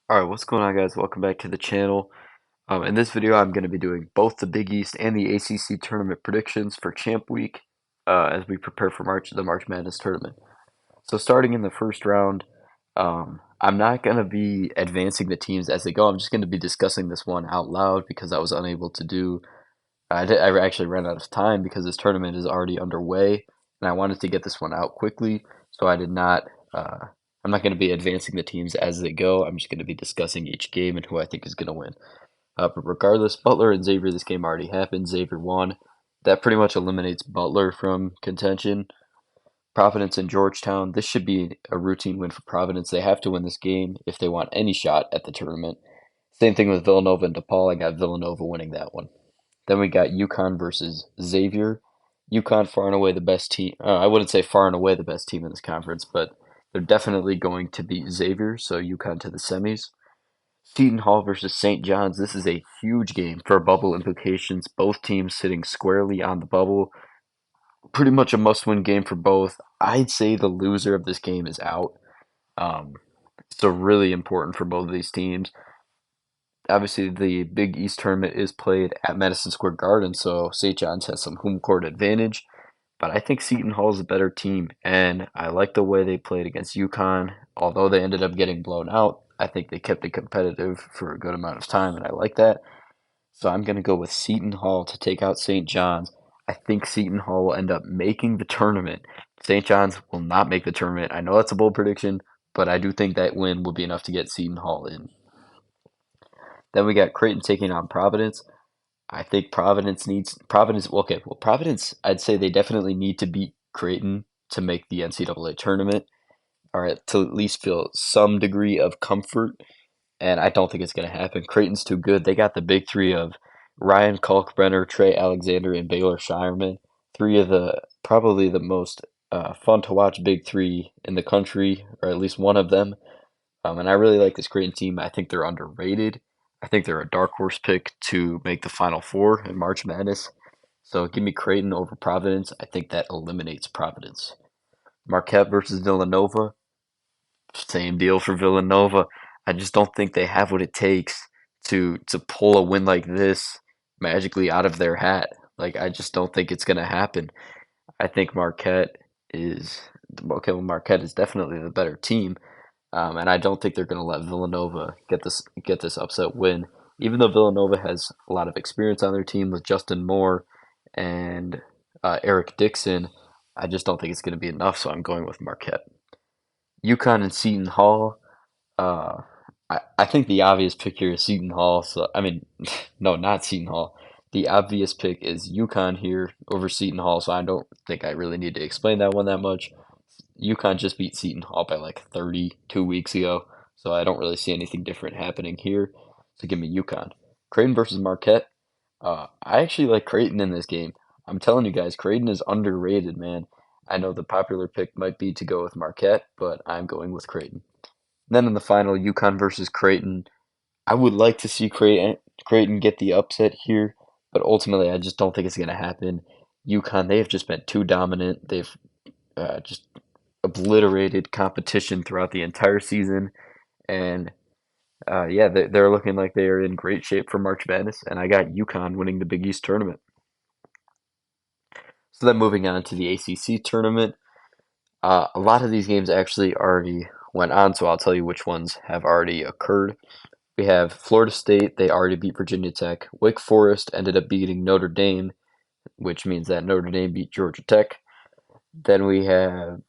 Alright, what's going on, guys? Welcome back to the channel. In this video, I'm going to be doing both the Big East and the ACC tournament predictions for Champ Week as we prepare for the March Madness tournament. So starting in the first round, I'm not going to be advancing the teams as they go. I'm just going to be discussing this one out loud because I was unable to do. I actually ran out of time because this tournament is already underway, and I wanted to get this one out quickly. So I did not. I'm not going to be advancing the teams as they go. I'm just going to be discussing each game and who I think is going to win. But regardless, Butler and Xavier, this game already happened. Xavier won. That pretty much eliminates Butler from contention. Providence and Georgetown, this should be a routine win for Providence. They have to win this game if they want any shot at the tournament. Same thing with Villanova and DePaul. I got Villanova winning that one. Then we got UConn versus Xavier. UConn far and away the best team. I wouldn't say far and away the best team in this conference, but they're definitely going to beat Xavier, so UConn to the semis. Seton Hall versus St. John's. This is a huge game for bubble implications. Both teams sitting squarely on the bubble. Pretty much a must-win game for both. I'd say the loser of this game is out. Um, so really important for both of these teams. Obviously, the Big East tournament is played at Madison Square Garden, so St. John's has some home court advantage. But I think Seton Hall is a better team, and I like the way they played against UConn. Although they ended up getting blown out, I think they kept it competitive for a good amount of time, and I like that. So I'm going to go with Seton Hall to take out St. John's. I think Seton Hall will end up making the tournament. St. John's will not make the tournament. I know that's a bold prediction, but I do think that win will be enough to get Seton Hall in. Then we got Creighton taking on Providence. I think Providence. Okay, well, Providence. I'd say they definitely need to beat Creighton to make the NCAA tournament, or to at least feel some degree of comfort. And I don't think it's going to happen. Creighton's too good. They got the big three of Ryan Kalkbrenner, Trey Alexander, and Baylor Shireman. Three of the probably the most fun to watch big three in the country, or at least one of them. And I really like this Creighton team. I think they're underrated. I think they're a dark horse pick to make the Final Four in March Madness. So give me Creighton over Providence. I think that eliminates Providence. Marquette versus Villanova. Same deal for Villanova. I just don't think they have what it takes to pull a win like this magically out of their hat. Like I just don't think it's gonna happen. I think Marquette is okay. Well, Marquette is definitely the better team, and I don't think they're going to let Villanova get this upset win. Even though Villanova has a lot of experience on their team with Justin Moore and Eric Dixon, I just don't think it's going to be enough. So I'm going with Marquette. UConn and Seton Hall. Uh, I think the obvious pick here is Seton Hall. So I mean, no, not Seton Hall. The obvious pick is UConn here over Seton Hall. So I don't think I really need to explain that one that much. UConn just beat Seton Hall by like 32 weeks ago, so I don't really see anything different happening here. So give me UConn. Creighton versus Marquette. I actually like Creighton in this game. I'm telling you guys, Creighton is underrated, man. I know the popular pick might be to go with Marquette, but I'm going with Creighton. Then in the final, UConn versus Creighton. I would like to see Creighton get the upset here, but ultimately, I just don't think it's going to happen. UConn, they have just been too dominant. They've just obliterated competition throughout the entire season. And yeah, they're looking like they are in great shape for March Madness. And I got UConn winning the Big East tournament. So then moving on to the ACC tournament, a lot of these games actually already went on, so I'll tell you which ones have already occurred. We have Florida State, they already beat Virginia Tech. Wake Forest ended up beating Notre Dame, which means that Notre Dame beat Georgia Tech. Then we have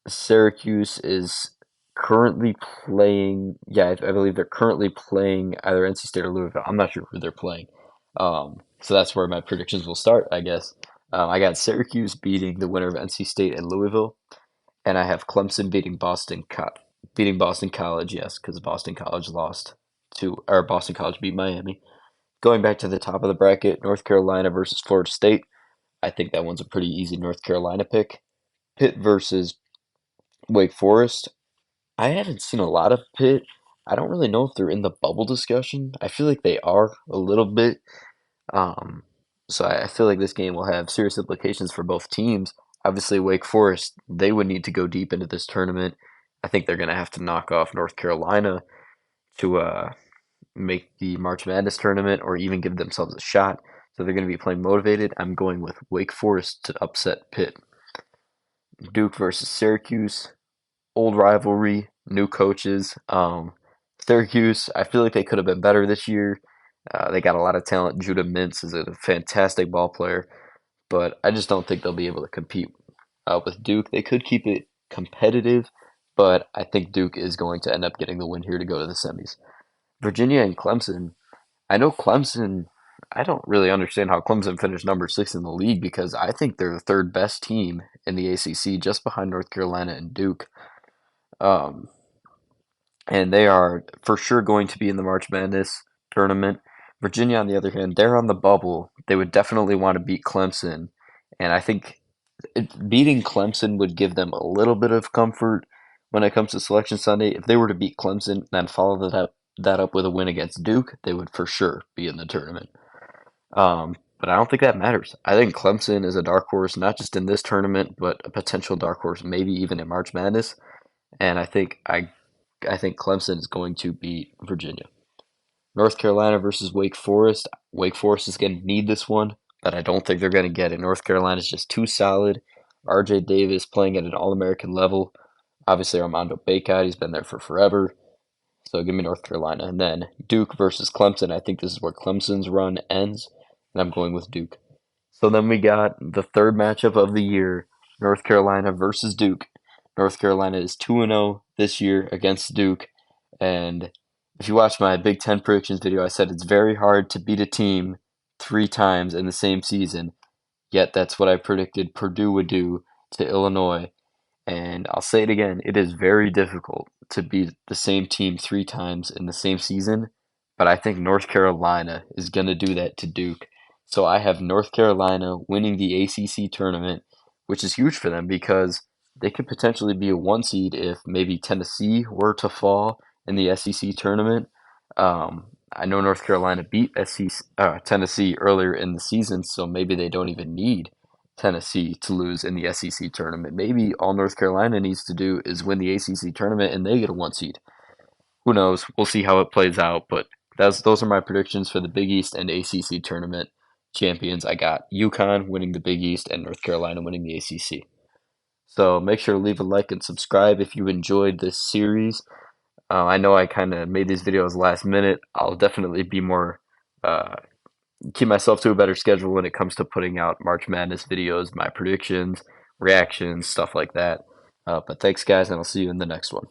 Syracuse is currently playing. Yeah, I believe they're currently playing either NC State or Louisville. I'm not sure who they're playing. So that's where my predictions will start, I guess. I got Syracuse beating the winner of NC State and Louisville, and I have Clemson beating Boston College. Yes, because Boston College lost to, or Boston College beat Miami. Going back to the top of the bracket, North Carolina versus Florida State. I think that one's a pretty easy North Carolina pick. Pitt versus Wake Forest. I haven't seen a lot of Pitt. I don't really know if they're in the bubble discussion. I feel like they are a little bit. Um, so I feel like this game will have serious implications for both teams. Obviously, Wake Forest, they would need to go deep into this tournament. I think they're going to have to knock off North Carolina to make the March Madness tournament or even give themselves a shot. So they're going to be playing motivated. I'm going with Wake Forest to upset Pitt. Duke versus Syracuse, old rivalry, new coaches. Syracuse, I feel like they could have been better this year. They got a lot of talent. Judah Mintz is a fantastic ball player, but I just don't think they'll be able to compete with Duke. They could keep it competitive, but I think Duke is going to end up getting the win here to go to the semis. Virginia and Clemson. I know Clemson. I don't really understand how Clemson finished number 6 in the league because I think they're the third best team in the ACC, just behind North Carolina and Duke. Um, and they are for sure going to be in the March Madness tournament. Virginia, on the other hand, they're on the bubble. They would definitely want to beat Clemson, and I think beating Clemson would give them a little bit of comfort when it comes to Selection Sunday. If they were to beat Clemson and then follow that up with a win against Duke, they would for sure be in the tournament. But I don't think that matters. I think Clemson is a dark horse, not just in this tournament, but a potential dark horse, maybe even in March Madness. And I think Clemson is going to beat Virginia. North Carolina versus Wake Forest. Wake Forest is going to need this one, but I don't think they're going to get it. North Carolina is just too solid. RJ Davis playing at an All American level. Obviously, Armando Bacot, he's been there for forever. So give me North Carolina. And then Duke versus Clemson. I think this is where Clemson's run ends, and I'm going with Duke. So then we got the third matchup of the year, North Carolina versus Duke. North Carolina is 2-0 this year against Duke. And if you watch my Big Ten predictions video, I said it's very hard to beat a team 3 times in the same season. Yet that's what I predicted Purdue would do to Illinois. And I'll say it again, it is very difficult to beat the same team 3 times in the same season, but I think North Carolina is going to do that to Duke. So I have North Carolina winning the ACC tournament, which is huge for them because they could potentially be a 1 seed if maybe Tennessee were to fall in the SEC tournament. I know North Carolina beat Tennessee earlier in the season, so maybe they don't even need Tennessee to lose in the SEC tournament. Maybe all North Carolina needs to do is win the ACC tournament and they get a 1 seed. Who knows? We'll see how it plays out, but those are my predictions for the Big East and ACC tournament champions. I got UConn winning the Big East and North Carolina winning the ACC. So make sure to leave a like and subscribe if you enjoyed this series. I know I kind of made these videos last minute. I'll definitely be more uh, keep myself to a better schedule when it comes to putting out March Madness videos, my predictions, reactions, stuff like that. But thanks, guys, and I'll see you in the next one.